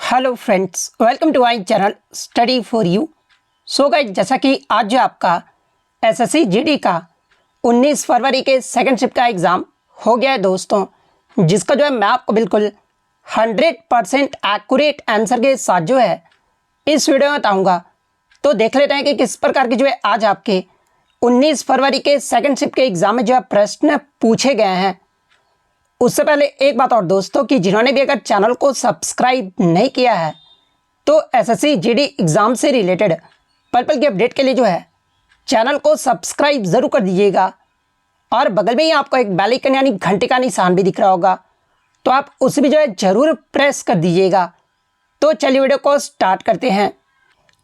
Hello friends, welcome to my channel study for you. So guys, जैसा कि आज जो आपका एसएससी जीडी का 19 फरवरी के सेकंड शिफ्ट का एग्ज़ाम हो गया है दोस्तों, जिसका जो है मैं आपको बिल्कुल 100% एक्यूरेट आंसर के साथ जो है इस वीडियो में बताऊँगा। तो देख लेते हैं कि किस प्रकार के जो है आज आपके 19 फरवरी के सेकंड शिफ्ट के एग्ज़ाम में जो है प्रश्न पूछे गए हैं। उससे पहले एक बात और दोस्तों, कि जिन्होंने भी अगर चैनल को सब्सक्राइब नहीं किया है तो एसएससी जीडी एग्ज़ाम से रिलेटेड पल की अपडेट के लिए जो है चैनल को सब्सक्राइब ज़रूर कर दीजिएगा। और बगल में ही आपको एक बेल आइकन यानी घंटे का निशान भी दिख रहा होगा, तो आप उसे भी जो है ज़रूर प्रेस कर दीजिएगा। तो चलिए वीडियो को स्टार्ट करते हैं।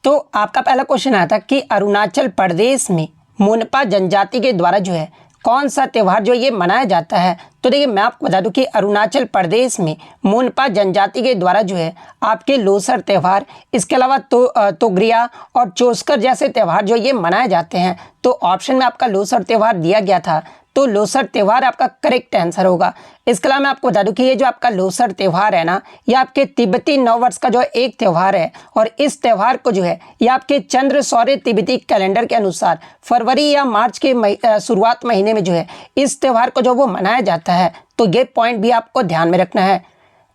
तो आपका पहला क्वेश्चन आया था कि अरुणाचल प्रदेश में मोनपा जनजाति के द्वारा जो है कौन सा त्यौहार जो ये मनाया जाता है। तो देखिए, मैं आपको बता दूं कि अरुणाचल प्रदेश में मोनपा जनजाति के द्वारा जो है आपके लोसर त्यौहार, इसके अलावा तोगरिया और चोस्कर जैसे त्यौहार जो ये मनाए जाते हैं। तो ऑप्शन में आपका लोसर त्यौहार दिया गया था, तो लोसर त्यौहार आपका करेक्ट आंसर होगा। इसके अलावा मैं आपको बता दूं कि ये जो आपका लोसर त्यौहार है ना, ये आपके तिब्बती नववर्ष का जो है एक त्यौहार है, और इस त्यौहार को जो है ये आपके चंद्र सौर्य तिब्बती कैलेंडर के अनुसार फरवरी या मार्च के शुरुआत महीने में जो है इस त्यौहार को जो वो मनाया जाता है। तो ये पॉइंट भी आपको ध्यान में रखना है।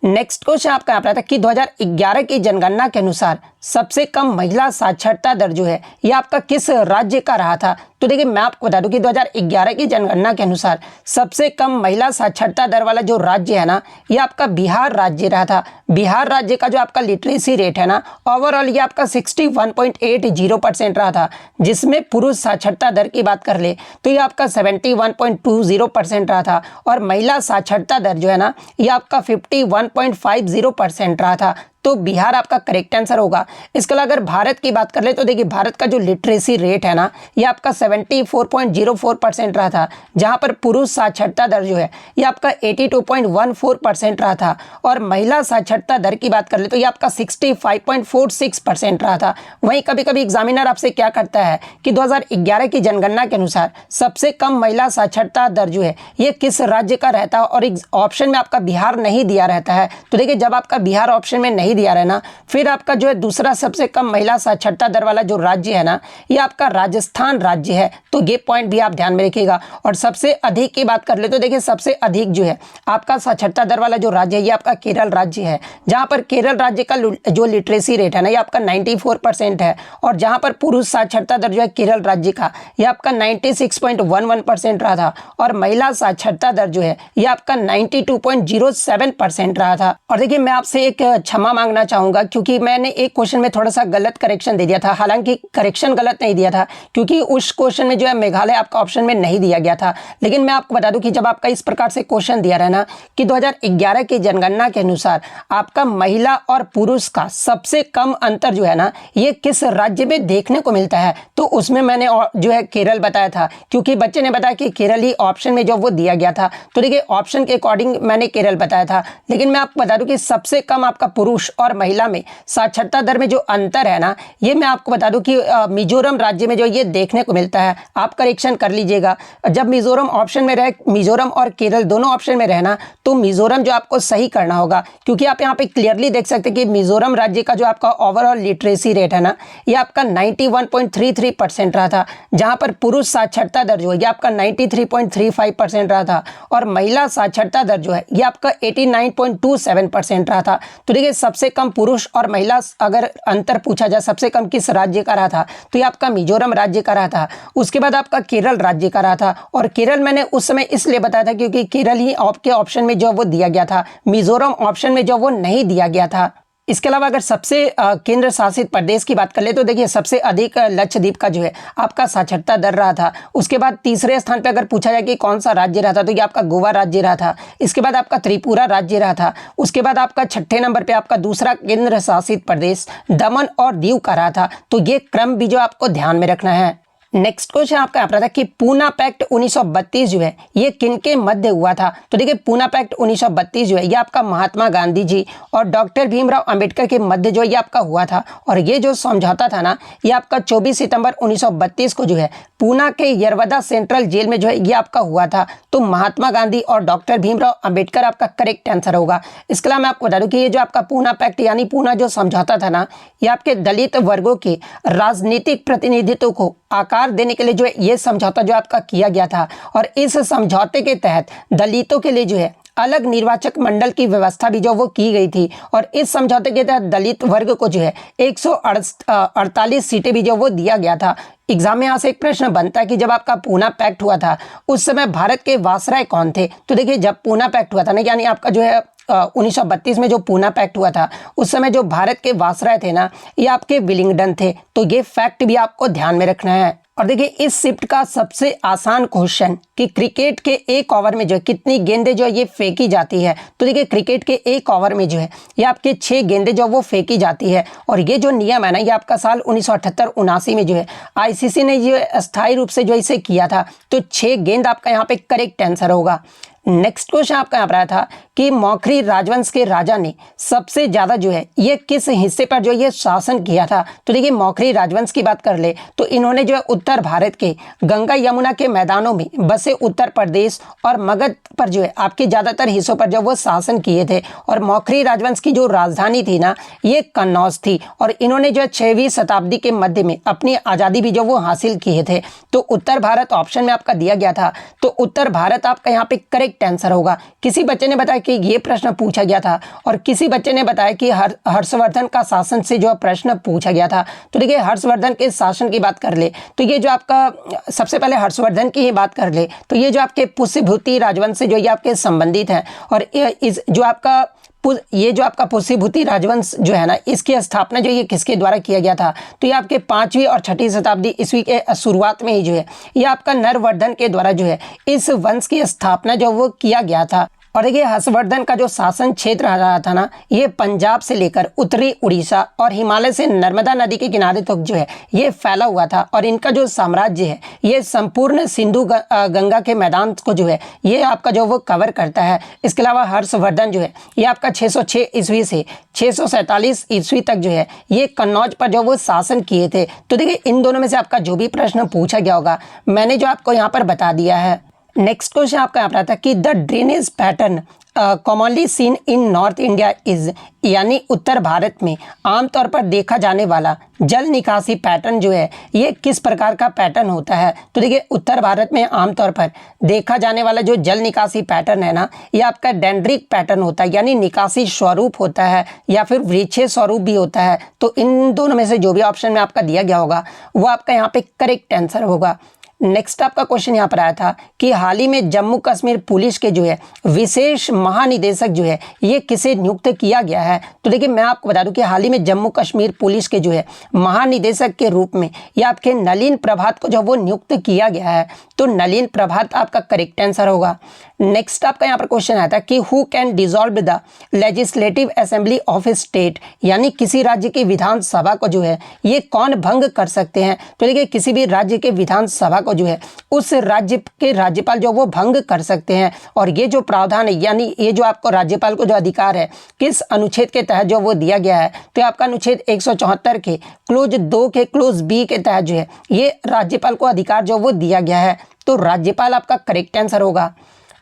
नेक्स्ट क्वेश्चन आपका यहाँ पर था कि 2011 की जनगणना के अनुसार सबसे कम महिला साक्षरता दर जो है ये आपका किस राज्य का रहा था। तो देखिए, मैं आपको बता दूं कि 2011 की जनगणना के अनुसार सबसे कम महिला साक्षरता दर वाला जो राज्य है ना, ये आपका बिहार राज्य रहा था। बिहार राज्य का जो आपका लिटरेसी रेट है ना, ओवरऑल ये आपका 61.80% रहा था, जिसमें पुरुष साक्षरता दर की बात कर ले तो ये आपका 71.20% रहा था, और महिला साक्षरता दर जो है ना ये आपका 51.50% रहा था। तो बिहार आपका करेक्ट आंसर होगा। इसके अलावा अगर भारत की बात कर ले तो देखिए, भारत का जो लिटरेसी रेट है ना ये आपका 74.04% रहा था, जहां पर पुरुष साक्षरता दर जो है ये आपका 82.14% रहा था, और महिला साक्षरता दर की बात कर ले तो ये आपका 65.46% रहा था। वहीं कभी कभी एग्जामिनर आपसे क्या करता है कि 2011 की जनगणना के अनुसार सबसे कम महिला साक्षरता दर जो है ये किस राज्य का रहता है, और ऑप्शन में आपका बिहार नहीं दिया रहता है। तो देखिए, जब आपका बिहार ऑप्शन में नहीं दिया रहा ना, फिर आपका जो है दूसरा सबसे कम महिला साक्षरता दर वाला जो राज्य है ना ये आपका राजस्थान राज्य है। तो ये पॉइंट भी आप ध्यान में रखिएगा। और सबसे अधिक की बात कर ले तो देखिए, सबसे अधिक जो है आपका साक्षरता दर वाला जो राज्य है ये आपका केरल राज्य है, जहां पर केरल राज्य का जो लिटरेसी रेट है ना ये आपका 94% है, और जहां पर पुरुष साक्षरता दर जो है केरल राज्य का ये आपका 96.11% रहा था, और महिला साक्षरता दर जो है ये आपका 92.07% रहा था। और देखिए, मैं आपसे एक क्षमा मांगना चाहूंगा, क्योंकि मैंने एक क्वेश्चन में थोड़ा सा गलत करेक्शन दे दिया था। हालांकि करेक्शन गलत नहीं दिया था, क्योंकि उस क्वेश्चन में जो है मेघालय आपका ऑप्शन में नहीं दिया गया था। लेकिन मैं आपको बता दूं कि जब आपका इस प्रकार से क्वेश्चन दिया रहा ना कि 2011 की जनगणना के अनुसार आपका महिला और पुरुष का सबसे कम अंतर जो है ना ये किस राज्य में देखने को मिलता है, तो उसमें मैंने जो है केरल बताया था, क्योंकि बच्चे ने बताया कि केरल ही ऑप्शन में जो वो दिया गया था। तो देखिए, ऑप्शन के अकॉर्डिंग मैंने केरल बताया था। लेकिन मैं आपको बता दूं कि सबसे कम आपका पुरुष और महिला में साक्षरता दर में जो अंतर है ना, ये मैं आपको बता दूं कि मिजोरम राज्य में जो ये देखने को मिलता है। आप करेक्शन कर लीजिएगा, जब मिजोरम ऑप्शन में रहे, मिजोरम और केरल दोनों ऑप्शन में रहना, तो मिजोरम जो आपको सही करना होगा, क्योंकि आप यहाँ पे क्लियरली देख सकते हैं कि मिजोरम राज्य का जो आपका ओवरऑल लिटरेसी रेट है ना ये आपका 91.33% रहा था, जहां पर पुरुष साक्षरता दर जो है ये आपका 93.35% रहा था, और महिला साक्षरता दर जो है ये आपका 89.27% रहा था। तो देखिए, सबसे कम पुरुष और महिला अगर अंतर पूछा जाए सबसे कम किस राज्य का रहा था, तो ये आपका मिजोरम राज्य का रहा था। उसके बाद आपका केरल राज्य का रहा था, और केरल मैंने उस समय इसलिए बताया था क्योंकि केरल ही आपके ऑप्शन में जो वो दिया गया था, मिजोरम ऑप्शन में जो वो नहीं दिया गया था। इसके अलावा अगर सबसे केंद्र शासित प्रदेश की बात कर ले तो देखिए, सबसे अधिक लक्षद्वीप का जो है आपका साक्षरता दर रहा था। उसके बाद तीसरे स्थान पे अगर पूछा जाए कि कौन सा राज्य रहा था, तो ये आपका गोवा राज्य रहा था। इसके बाद आपका त्रिपुरा राज्य रहा था। उसके बाद आपका छठे नंबर पे आपका दूसरा केंद्र शासित प्रदेश दमन और दीव का रहा था। तो ये क्रम भी जो आपको ध्यान में रखना है। नेक्स्ट क्वेश्चन आपका यहाँ पर था कि पूना पैक्ट 1932 जो है ये किनके मध्य हुआ था। तो देखिए पूना पैक्ट 1932 जो है ये आपका महात्मा गांधी जी और डॉक्टर भीमराव अंबेडकर के मध्य जो है ये आपका हुआ था। और ये जो समझौता था ना ये आपका 24 सितंबर 1932 को जो है पूना के यरवदा सेंट्रल जेल में जो है ये आपका हुआ था। तो महात्मा गांधी और डॉक्टर भीमराव अंबेडकर आपका करेक्ट आंसर होगा। इसके अलावा मैं आपको बता दूं कि ये जो आपका पूना पैक्ट यानी पूना जो समझौता था ना ये आपके दलित वर्गों के राजनीतिक प्रतिनिधित्व को आकार देने के लिए जो है ये समझौता जो आपका किया गया था। और इस समझौते के तहत दलितों के लिए जो है अलग निर्वाचक मंडल की व्यवस्था भी जो वो की गई थी। और इस समझौते के तहत दलित वर्ग को जो है 148 सीटें भी जो वो दिया गया था। एग्जाम में यहाँ से एक प्रश्न बनता है कि जब आपका पूना पैक्ट हुआ था उस समय भारत के वायसराय कौन थे। तो देखिए जब पूना पैक्ट हुआ था ना यानी आपका जो है 1932 में जो पूना पैक्ट हुआ था उस समय जो भारत के वायसराय थे ना ये आपके विलिंगडन थे। तो ये फैक्ट भी आपको ध्यान में रखना है। और देखिए इस शिफ्ट का सबसे आसान क्वेश्चन कि क्रिकेट के एक ओवर में जो है कितनी गेंदें जो है ये फेंकी जाती है। तो देखिए क्रिकेट के एक ओवर में जो है ये आपके 6 गेंदें जो वो फेंकी जाती है। और ये जो नियम है ना ये आपका साल 1978-79 में जो है आईसीसी ने जो अस्थायी रूप से जो इसे किया था। तो 6 गेंद आपका यहाँ पे करेक्ट आंसर होगा। नेक्स्ट क्वेश्चन आपका यहाँ पर आया था कि मौखरी राजवंश के राजा ने सबसे ज्यादा जो है ये किस हिस्से पर जो ये शासन किया था। तो देखिए मौखरी राजवंश की बात कर ले तो इन्होंने जो है उत्तर भारत के गंगा यमुना के मैदानों में बसे उत्तर प्रदेश और मगध पर जो है आपके ज्यादातर हिस्सों पर जो वो शासन किए थे। और मौखरी राजवंश की जो राजधानी थी ना ये कन्नौज थी। और इन्होंने जो है 6वीं शताब्दी के मध्य में अपनी आज़ादी भी जो वो हासिल किए थे। तो उत्तर भारत ऑप्शन में आपका दिया गया था। तो उत्तर भारत आपका यहाँ पे करेक्ट आंसर होगा। किसी बच्चे ने बताया कि ये प्रश्न पूछा गया था और किसी बच्चे ने बताया कि हर्षवर्धन का शासन से जो प्रश्न पूछा गया था। तो देखिए हर्षवर्धन के शासन की बात कर ले तो ये जो आपका सबसे पहले हर्षवर्धन की ही बात कर ले तो ये जो आपके पुष्यभूति राजवंश से जो ये आपके संबंधित हैं। और इस जो आपका पुष्यभूति राजवंश जो है ना इसकी स्थापना जो ये किसके द्वारा किया गया था। तो ये आपके 5वीं और 6वीं शताब्दी ईस्वी के शुरुआत में ही जो है ये आपका नरवर्धन के द्वारा जो है इस वंश की स्थापना जो वो किया गया था। और देखिए हर्षवर्धन का जो शासन क्षेत्र रहा था ना ये पंजाब से लेकर उत्तरी उड़ीसा और हिमालय से नर्मदा नदी के किनारे तक जो है ये फैला हुआ था। और इनका जो साम्राज्य है ये संपूर्ण सिंधु गंगा के मैदान को जो है ये आपका जो वो कवर करता है। इसके अलावा हर्षवर्धन जो है ये आपका 606 ईस्वी से 647 ईस्वी तक जो है ये कन्नौज पर जो वो शासन किए थे। तो देखिए इन दोनों में से आपका जो भी प्रश्न पूछा गया होगा मैंने जो आपको यहाँ पर बता दिया है। नेक्स्ट क्वेश्चन आपका यहाँ पर आता है कि the drainage pattern commonly seen in north India is यानी उत्तर भारत में आमतौर पर देखा जाने वाला जल निकासी पैटर्न जो है ये किस प्रकार का पैटर्न होता है। तो देखिए उत्तर भारत में आमतौर पर देखा जाने वाला जो जल निकासी पैटर्न है ना ये आपका डेंड्रिक पैटर्न होता है यानी निकासी स्वरूप होता है या फिर वृक्षीय स्वरूप भी होता है। तो इन दोनों में से जो भी ऑप्शन में आपका दिया गया होगा वो आपका यहाँ पे करेक्ट आंसर होगा। नेक्स्ट आपका क्वेश्चन यहाँ पर आया था कि हाल ही में जम्मू कश्मीर पुलिस के जो है विशेष महानिदेशक जो है ये किसे नियुक्त किया गया है। तो देखिए मैं आपको बता दूं कि हाल ही में जम्मू कश्मीर पुलिस के जो है महानिदेशक के रूप में ये आपके नलिन प्रभात को जो वो नियुक्त किया गया है। तो नलिन प्रभात आपका करेक्ट आंसर होगा। नेक्स्ट आपका यहाँ पर क्वेश्चन आया था कि who can dissolve the legislative assembly of A state यानी किसी राज्य की विधानसभा को जो है ये कौन भंग कर सकते हैं। तो देखिए किसी भी राज्य के विधानसभा जो है उस राज्य के राज्यपाल जो वो भंग कर सकते हैं। और ये जो प्रावधान है यानी ये जो आपको राज्यपाल को जो अधिकार है किस अनुच्छेद के तहत जो वो दिया गया है। तो आपका अनुच्छेद 174 के क्लोज 2 के क्लोज बी के तहत जो है ये राज्यपाल को अधिकार जो वो दिया गया है। तो राज्यपाल आपका करेक्ट आंसर होगा।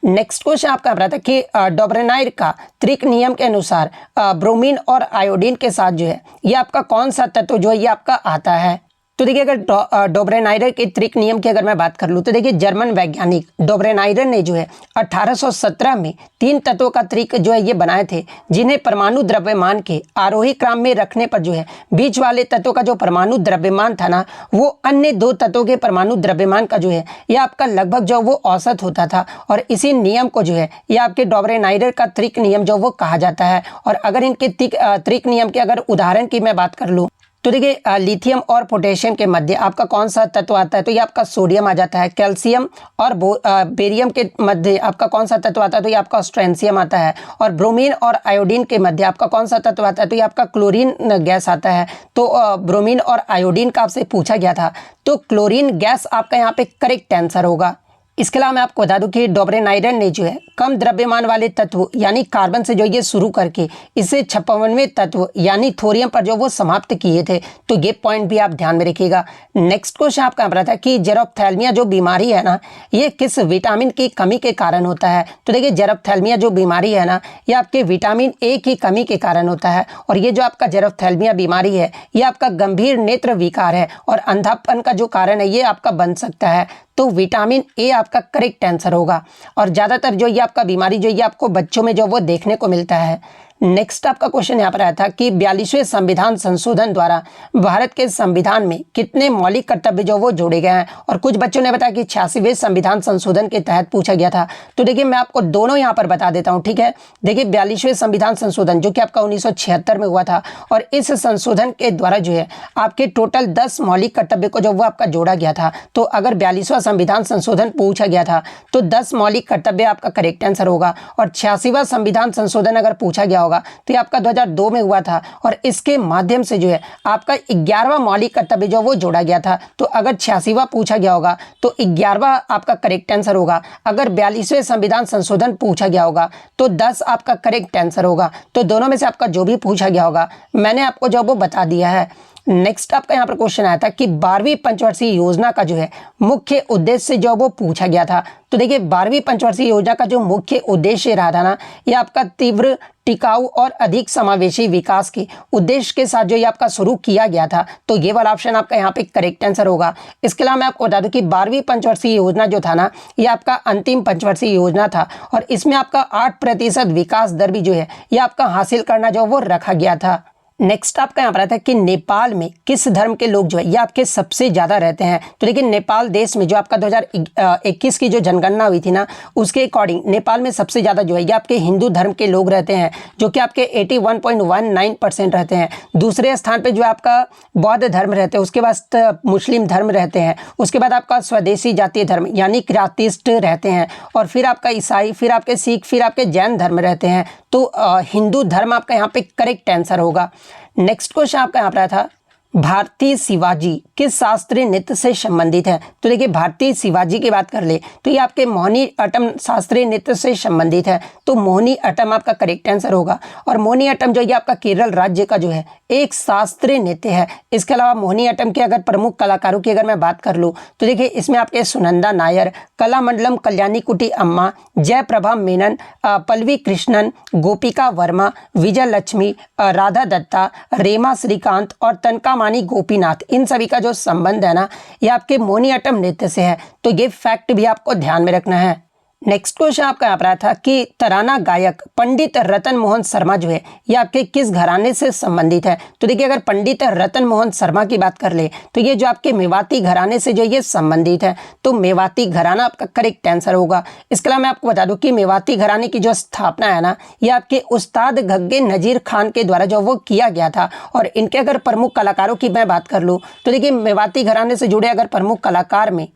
नेक्स्ट क्वेश्चन आपका रहा था कि डोब्रेनाइर का त्रिक नियम के अनुसार ब्रोमीन और आयोडीन के साथ जो है ये आपका कौन सा तत्व जो है ये आपका आता है। तो देखिए अगर डोब्रेनाइर के त्रिक नियम की अगर मैं बात कर लूँ तो देखिए जर्मन वैज्ञानिक डोब्रेनाइर ने जो है 1817 में 3 तत्वों का त्रिक जो है ये बनाए थे जिन्हें परमाणु द्रव्यमान के आरोही क्रम में रखने पर जो है बीच वाले तत्वों का जो परमाणु द्रव्यमान था ना वो अन्य 2 तत्वों के परमाणु द्रव्यमान का जो है ये आपका लगभग जो वो औसत होता था। और इसी नियम को जो है ये आपके डोब्रेनाइर का त्रिक नियम जो वो कहा जाता है। और अगर इनके त्रिक नियम के अगर उदाहरण की मैं बात कर लूँ तो देखिए लिथियम और पोटेशियम के मध्य आपका कौन सा तत्व आता है, तो ये आपका सोडियम आ जाता है। कैल्शियम और बेरियम के मध्य आपका कौन सा तत्व आता है, तो ये आपका स्ट्रेंशियम आता है। और ब्रोमीन और आयोडीन के मध्य आपका कौन सा तत्व आता है, तो ये आपका क्लोरीन गैस आता है। तो ब्रोमीन और आयोडीन का आपसे पूछा गया था, तो क्लोरीन गैस आपका यहाँ पे करेक्ट आंसर होगा। इसके अलावा मैं आपको बता दूं कि डोबरेनाइरन ने जो है कम द्रव्यमान वाले तत्व यानी कार्बन से जो ये शुरू करके इसे 56वें तत्व यानी थोरियम पर जो वो समाप्त किए थे। तो ये पॉइंट भी आप ध्यान में रखिएगा। नेक्स्ट क्वेश्चन आपका यहाँ पर था कि जेरोप्थैल्मिया जो बीमारी है ना, ये किस विटामिन की कमी के कारण होता है। तो देखिए जेरोप्थैल्मिया जो बीमारी है ना, ये आपके विटामिन ए की कमी के कारण होता है। और ये जो आपका जेरोप्थैल्मिया बीमारी है, ये आपका गंभीर नेत्र विकार है और अंधापन का जो कारण है ये आपका बन सकता है। तो विटामिन ए आपका करेक्ट आंसर होगा। और ज़्यादातर जो ये आपका बीमारी जो ये आपको बच्चों में जो वो देखने को मिलता है। नेक्स्ट आपका क्वेश्चन यहाँ पर आया था कि 42वें संविधान संशोधन द्वारा भारत के संविधान में कितने मौलिक कर्तव्य जो वो जोड़े गए हैं। और कुछ बच्चों ने बताया कि 86वें संविधान संशोधन के तहत पूछा गया था। तो देखिए मैं आपको दोनों यहाँ पर बता देता हूँ, ठीक है। देखिए 42वें संविधान संशोधन जो कि आपका 1976 में हुआ था, और इस संशोधन के द्वारा जो है आपके टोटल 10 मौलिक कर्तव्य को जो वो आपका जोड़ा गया था। तो अगर 42वां संविधान संशोधन पूछा गया था तो 10 मौलिक कर्तव्य आपका करेक्ट आंसर होगा। और 86वां संविधान संशोधन अगर पूछा गया तो ये आपका 2002 में हुआ था, और इसके माध्यम से जो है आपका 11वां मौलिक कर्तव्य जो वो जोड़ा गया था। तो अगर 86वां पूछा गया होगा तो 11वां आपका करेक्ट आंसर होगा। अगर 42वें संविधान संशोधन पूछा गया होगा तो 10 आपका करेक्ट आंसर होगा। तो दोनों में से आपका जो भी पूछा गया होगा मैंने आपको जो वो बता दिया है। नेक्स्ट आपका यहाँ पर क्वेश्चन आया था कि 12वीं पंचवर्षीय योजना का जो है मुख्य उद्देश्य जो वो पूछा गया था। तो देखिए 12वीं पंचवर्षीय योजना का जो मुख्य उद्देश्य रहा था ना, ये आपका तीव्र, टिकाऊ और अधिक समावेशी विकास के उद्देश्य के साथ जो ये आपका शुरू किया गया था। तो ये वाला ऑप्शन आपका यहाँ पे करेक्ट आंसर होगा। इसके अलावा मैं आपको बता दूं कि 12वीं पंचवर्षीय योजना जो था ना, ये आपका अंतिम पंचवर्षीय योजना था, और इसमें आपका 8% विकास दर भी जो है ये आपका हासिल करना जो वो रखा गया था। नेक्स्ट आपका यहाँ पर आता है कि नेपाल में किस धर्म के लोग जो है ये आपके सबसे ज़्यादा रहते हैं। तो देखिए नेपाल देश में जो आपका 2021 की जो जनगणना हुई थी ना, उसके अकॉर्डिंग नेपाल में सबसे ज़्यादा जो है ये आपके हिंदू धर्म के लोग रहते हैं, जो कि आपके 81.19% रहते हैं। दूसरे स्थान पे जो आपका बौद्ध धर्म रहते हैं, उसके बाद मुस्लिम धर्म रहते हैं, उसके बाद आपका स्वदेशी जातीय धर्म यानी किरातिस्ट रहते हैं, और फिर आपका ईसाई, फिर आपके सिख, फिर आपके जैन धर्म रहते हैं। तो हिंदू धर्म आपका यहाँ पे करेक्ट आंसर होगा। नेक्स्ट क्वेश्चन आपका यहाँ पर आया था भारतीय शिवाजी किस शास्त्रीय नृत्य से संबंधित है। तो देखिए भारतीय शिवाजी की बात कर ले तो ये आपके मोहिनी अट्टम शास्त्रीय नृत्य से संबंधित है। तो मोहिनी अट्टम आपका करेक्ट आंसर होगा। और मोहिनी अट्टम जो ये आपका केरल राज्य का जो है एक शास्त्रीय नृत्य है। इसके अलावा मोहिनी अट्टम के अगर प्रमुख कलाकारों की अगर मैं बात कर लूँ तो देखिए इसमें आपके सुनंदा नायर, कलामंडलम कल्याणी कुटी अम्मा, जयप्रभा मेनन, पल्लवी कृष्णन, गोपिका वर्मा, विजय लक्ष्मी, राधा दत्ता, रेमा श्रीकांत और तनकामानी गोपीनाथ, इन सभी का जो संबंध है ना ये आपके मोहिनी अट्टम नृत्य से है। तो ये फैक्ट भी आपको ध्यान में रखना है। नेक्स्ट क्वेश्चन आपका यहाँ पर आया था कि तराना गायक पंडित रतन मोहन शर्मा जो है ये आपके किस घराने से संबंधित है। तो देखिए अगर पंडित रतन मोहन शर्मा की बात कर ले तो ये जो आपके मेवाती घराने से जो ये संबंधित है। तो मेवाती घराना आपका करेक्ट आंसर होगा। इसके अलावा मैं आपको बता दूं कि मेवाती घराने की जो स्थापना है ना ये आपके उस्ताद घग्गे नजीर खान के द्वारा जो वो किया गया था। और इनके अगर प्रमुख कलाकारों की मैं बात कर लूँ तो देखिए मेवाती घराने से जुड़े अगर प्रमुख कलाकार में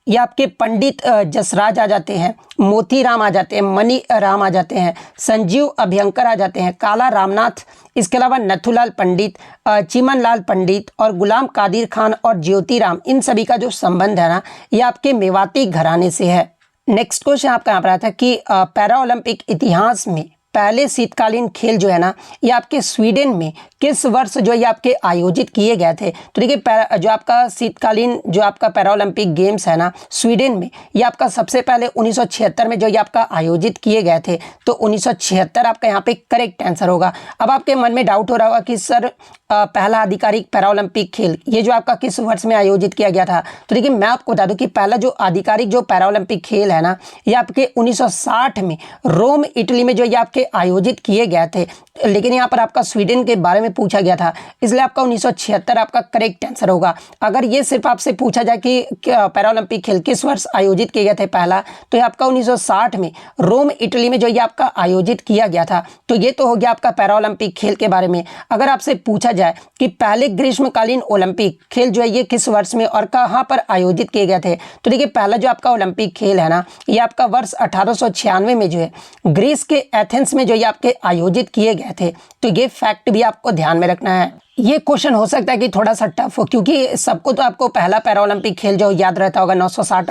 ये आपके पंडित जसराज आ जाते हैं, मोती राम आ जाते हैं, मणि राम आ जाते हैं, संजीव अभ्यंकर आ जाते हैं, काला रामनाथ, इसके अलावा नथुलाल पंडित, चिमन लाल पंडित और गुलाम कादिर खान और ज्योति राम, इन सभी का जो संबंध है ना ये आपके मेवाती घराने से है। नेक्स्ट क्वेश्चन आपका यहाँ पर आता है कि पैरा ओलंपिक इतिहास में पहले शीतकालीन खेल जो है ना ये आपके स्वीडन में किस वर्ष जो ये आपके आयोजित किए गए थे। तो देखिए जो आपका शीतकालीन जो आपका पैरा ओलंपिक गेम्स है ना स्वीडन में ये आपका सबसे पहले 1976 में जो ये आपका आयोजित किए गए थे। तो 1976 आपका यहाँ पे करेक्ट आंसर होगा। अब आपके मन में डाउट हो रहा होगा कि सर पहला आधिकारिक पैरा ओलंपिक खेल ये जो आपका किस वर्ष में आयोजित किया गया था। तो देखिए मैं आपको बता दूं कि पहला जो आधिकारिक जो पैरा ओलंपिक खेल है ना ये आपके 1960 में रोम इटली में जो ये आपके आयोजित किए गए थे, लेकिन यहाँ पर आपका स्वीडन के बारे में पूछा गया था, इसलिए आपका 1976 आपका करेक्ट आंसर होगा। अगर ये सिर्फ आपसे पूछा जाए कि पैरालंपिक खेल किस वर्ष आयोजित किए गए थे पहला, तो ये आपका 1960 में रोम इटली में जो ये आपका आयोजित किया गया था। तो ये तो हो गया आपका पैरालंपिक खेल के बारे में। अगर आपसे पूछा जाए कि पहले ग्रीष्मकालीन ओलंपिक खेल जो है ये किस वर्ष में और कहाँ पर आयोजित किए गए थे, तो देखिए पहला जो आपका ओलंपिक खेल है ना, ये आपका वर्ष 1896 में जो है ग्रीस के एथेंस में जो ये आपके आयोजित किए गए थे। तो ये फैक्ट भी आपको ध्यान में रखना है। ये क्वेश्चन हो सकता है कि थोड़ा सा टफ हो, क्योंकि सबको तो आपको पहला पैरालंपिक खेल जो याद रहता होगा 960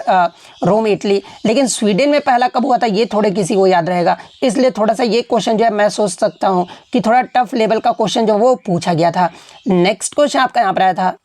रोम इटली, लेकिन स्वीडन में पहला कब हुआ था ये थोड़े किसी को याद रहेगा, इसलिए थोड़ा सा ये क्वेश्चन जो है मैं सोच सकता हूँ कि थोड़ा टफ लेवल का क्वेश्चन जो वो पूछा गया था। नेक्स्ट क्वेश्चन आपका यहाँ पर आया था,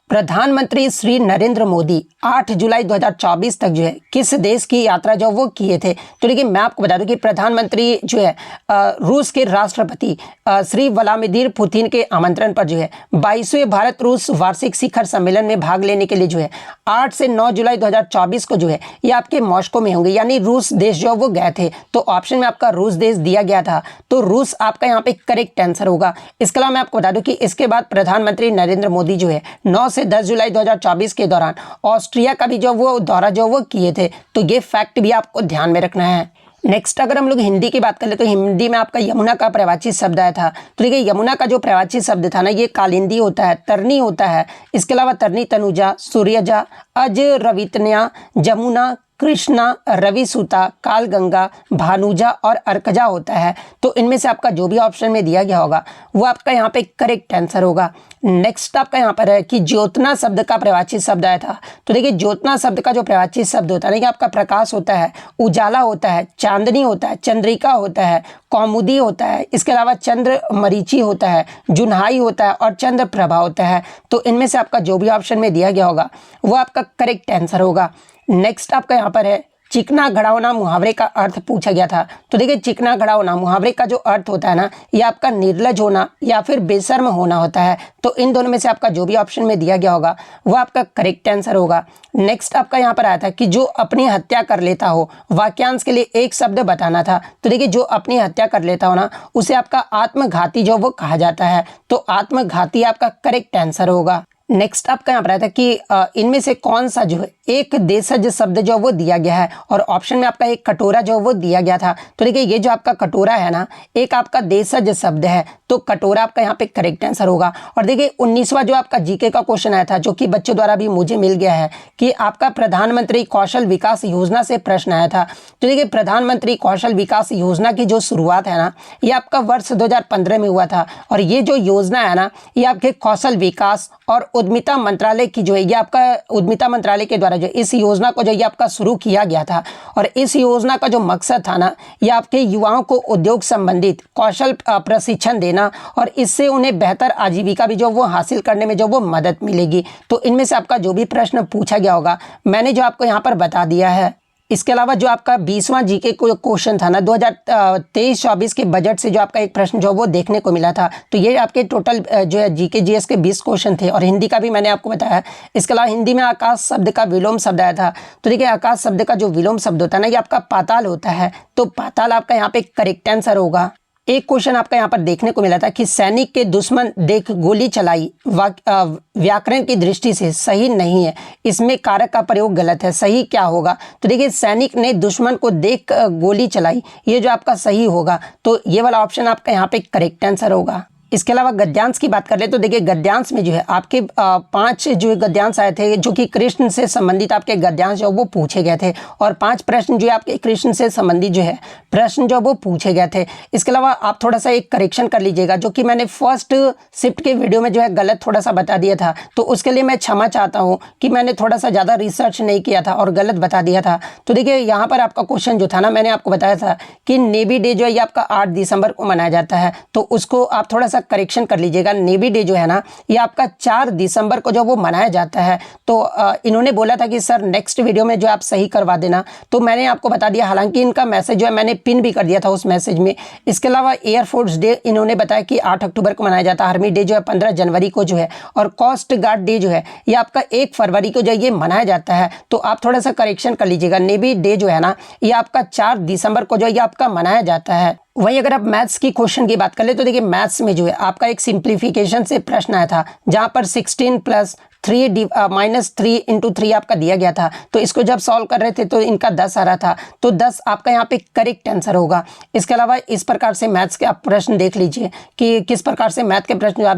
प्रधानमंत्री श्री नरेंद्र मोदी 8 जुलाई 2024 तक जो है किस देश की यात्रा जो वो किए थे। तो देखिए मैं आपको बता दूं कि प्रधानमंत्री जो है रूस के राष्ट्रपति श्री व्लादिमीर पुतिन के आमंत्रण पर जो है 22वें भारत रूस वार्षिक शिखर सम्मेलन में भाग लेने के लिए जो है 8 से 9 जुलाई 2024 को जो है ये आपके मॉस्को में होंगे, यानी रूस देश जो वो गए थे। तो ऑप्शन में आपका रूस देश दिया गया था, तो रूस आपका यहाँ पे करेक्ट आंसर होगा। इसके अलावा मैं आपको बता दूं कि इसके बाद प्रधानमंत्री नरेंद्र मोदी जो है 9 से 10 जुलाई 2024 के दौरान ऑस्ट्रिया का भी जो वो दौरा जो वो किए थे। तो ये फैक्ट भी आपको ध्यान में रखना है। नेक्स्ट अगर हम लोग हिंदी की बात कर ले तो हिंदी में आपका यमुना का प्रवाची शब्द आया था। तो देखिए यमुना का जो प्रवाची शब्द था ना, ये कालिंदी होता है, तरनी होता है, इसके अलावा तरनी तनुजा, सूर्यजा, अज रवितन्या, जमुना, कृष्णा, रविसुता, कालगंगा, भानुजा और अर्कजा होता है। तो इनमें से आपका जो भी ऑप्शन में दिया गया होगा वो आपका यहाँ पे करेक्ट आंसर होगा। नेक्स्ट आपका यहाँ पर है कि ज्योत्ना शब्द का प्रवाची शब्द आया था। तो देखिए ज्योत्ना शब्द का जो प्रवाची शब्द होता है ना, ये आपका प्रकाश होता है, उजाला होता है, चांदनी होता है, चंद्रिका होता है, कौमुदी होता है, इसके अलावा चंद्र मरीचि होता है, जुन्हाई होता है और चंद्र प्रभा होता है। तो इनमें से आपका जो भी ऑप्शन में दिया गया होगा वो आपका करेक्ट आंसर होगा। नेक्स्ट आपका यहाँ पर है चिकना घड़ावना मुहावरे का अर्थ पूछा गया था। तो देखिए चिकना घड़ावना मुहावरे का जो अर्थ होता है ना, ये आपका निर्लज होना या फिर बेशर्म होना होता है। तो इन दोनों में से आपका जो भी ऑप्शन में दिया गया होगा वो आपका करेक्ट आंसर होगा। नेक्स्ट आपका यहाँ पर आया था कि जो अपनी हत्या कर लेता हो, वाक्यांश के लिए एक शब्द बताना था। तो देखिए जो अपनी हत्या कर लेता हो ना, उसे आपका आत्मघाती जो वो कहा जाता है। तो आत्मघाती आपका करेक्ट आंसर होगा। नेक्स्ट आपका यहाँ पर आया था कि इनमें से कौन सा जो है एक देशज शब्द जो वो दिया गया है, और ऑप्शन में आपका एक कटोरा जो वो दिया गया था। तो देखिए ये जो आपका कटोरा है ना, एक आपका देशज शब्द है, तो कटोरा आपका यहाँ पे करेक्ट आंसर होगा। और देखिए 19वां जो आपका जीके का क्वेश्चन आया था, जो कि बच्चों द्वारा भी मुझे मिल गया है, कि आपका प्रधानमंत्री कौशल विकास योजना से प्रश्न आया था। तो देखिए प्रधानमंत्री कौशल विकास योजना की जो शुरुआत है ना, ये आपका वर्ष 2015 में हुआ था। और ये जो योजना है ना, ये आपके कौशल विकास और उद्यमिता मंत्रालय की जो है, ये आपका उद्यमिता मंत्रालय के द्वारा जो इस योजना को जो ये आपका शुरू किया गया था। और इस योजना का जो मकसद था ना, ये आपके युवाओं को उद्योग संबंधित कौशल प्रशिक्षण देना, और इससे उन्हें बेहतर आजीविका भी जो वो हासिल करने में जो वो मदद मिलेगी। तो इनमें से आपका जो भी प्रश्न पूछा गया होगा मैंने जो आपको यहाँ पर बता दिया है। इसके अलावा जो आपका 20वां जीके क्वेश्चन था ना, 2023-24 के बजट से जो आपका एक प्रश्न जो वो देखने को मिला था। तो ये आपके टोटल जो है जीके जीएस के 20 क्वेश्चन थे, और हिंदी का भी मैंने आपको बताया। इसके अलावा हिंदी में आकाश शब्द का विलोम शब्द आया था। तो देखिए आकाश शब्द का जो विलोम शब्द होता है ना, ये आपका पाताल होता है। तो पाताल आपका यहाँ पे करेक्ट आंसर होगा। एक क्वेश्चन आपका यहाँ पर देखने को मिला था कि सैनिक के दुश्मन देख गोली चलाई व्याकरण की दृष्टि से सही नहीं है, इसमें कारक का प्रयोग गलत है, सही क्या होगा। तो देखिए सैनिक ने दुश्मन को देख गोली चलाई, ये जो आपका सही होगा। तो ये वाला ऑप्शन आपका यहाँ पे करेक्ट आंसर होगा। इसके अलावा गद्यांश की बात कर ले तो देखिए गद्यांश में जो है आपके 5 जो गद्यांश आए थे, जो कि कृष्ण से संबंधित आपके गद्यांश जो वो पूछे गए थे, और 5 प्रश्न जो है आपके कृष्ण से संबंधित जो है प्रश्न जो वो पूछे गए थे। इसके अलावा आप थोड़ा सा एक करेक्शन कर लीजिएगा, जो कि मैंने फर्स्ट शिफ्ट के वीडियो में जो है गलत थोड़ा सा बता दिया था। तो उसके लिए मैं क्षमा चाहता हूँ कि मैंने थोड़ा सा ज़्यादा रिसर्च नहीं किया था और गलत बता दिया था। तो देखिए यहाँ पर आपका क्वेश्चन जो था ना, मैंने आपको बताया था कि नेवी डे जो है ये आपका 8 दिसंबर को मनाया जाता है। तो उसको आप थोड़ा सा करेक्शन कर लीजिएगा। नेवी डे जो है ना, ये आपका 4 दिसंबर को जो वो मनाया जाता है। तो इन्होंने बोला था कि सर नेक्स्ट वीडियो में जो आप सही करवा देना, तो मैंने आपको बता दिया। हालांकि इनका मैसेज जो है मैंने पिन भी कर दिया था उस मैसेज में। इसके अलावा एयरफोर्स डे इन्होंने बताया कि 8 अक्टूबर को मनाया जाता है। आर्मी डे जो है 15 जनवरी को जो है, और कोस्ट गार्ड डे जो है ये आपका 1 फरवरी को जो है ये मनाया जाता है। तो आप थोड़ा सा करेक्शन कर लीजिएगा। नेवी डे जो है ना, ये आपका 4 दिसंबर को जो है ये आपका मनाया जाता है। वहीं अगर आप मैथ्स की क्वेश्चन की बात कर ले तो देखिए मैथ्स में जो है आपका एक सिंप्लीफिकेशन से प्रश्न आया था, जहां पर 16 प्लस 3 माइनस 3 इंटू 3 आपका दिया गया था। तो इसको जब सॉल्व कर रहे थे तो इनका 10 आ रहा था, तो 10 आपका यहाँ पे करेक्ट आंसर होगा। इसके अलावा इस प्रकार से मैथ्स के आप प्रश्न देख लीजिए कि किस प्रकार से मैथ के प्रश्न जो आप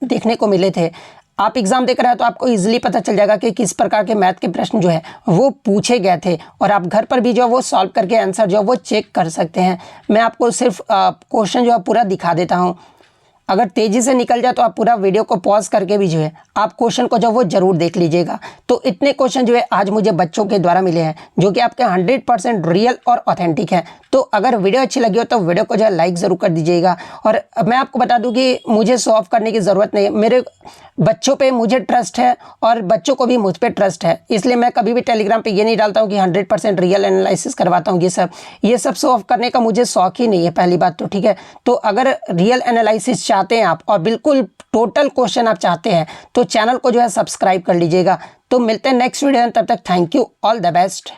देखने को मिले थे। आप एग्जाम देकर आए तो आपको इजीली पता चल जाएगा कि किस प्रकार के मैथ के प्रश्न जो है वो पूछे गए थे, और आप घर पर भी जो है वो सॉल्व करके आंसर जो है वो चेक कर सकते हैं। मैं आपको सिर्फ क्वेश्चन जो है पूरा दिखा देता हूँ। अगर तेज़ी से निकल जाए तो आप पूरा वीडियो को पॉज करके भी जो है आप क्वेश्चन को जो वो जरूर देख लीजिएगा। तो इतने क्वेश्चन जो है आज मुझे बच्चों के द्वारा मिले हैं, जो कि आपके 100% रियल और ऑथेंटिक है। तो अगर वीडियो अच्छी लगी हो तो वीडियो को जो है लाइक ज़रूर कर दीजिएगा। और मैं आपको बता दूं कि मुझे शो ऑफ करने की ज़रूरत नहीं है, मेरे बच्चों पे मुझे ट्रस्ट है और बच्चों को भी मुझ पे ट्रस्ट है। इसलिए मैं कभी भी टेलीग्राम पे ये नहीं डालता हूँ कि 100% रियल एनालिसिस करवाता हूँ। ये सब शो ऑफ करने का मुझे शौक ही नहीं है, पहली बात तो, ठीक है। तो अगर रियल एनालिसिस चाहते हैं आप और बिल्कुल टोटल क्वेश्चन आप चाहते हैं तो चैनल को जो है सब्सक्राइब कर लीजिएगा। तो मिलते हैं नेक्स्ट वीडियो में, तब तक thank you, all the best.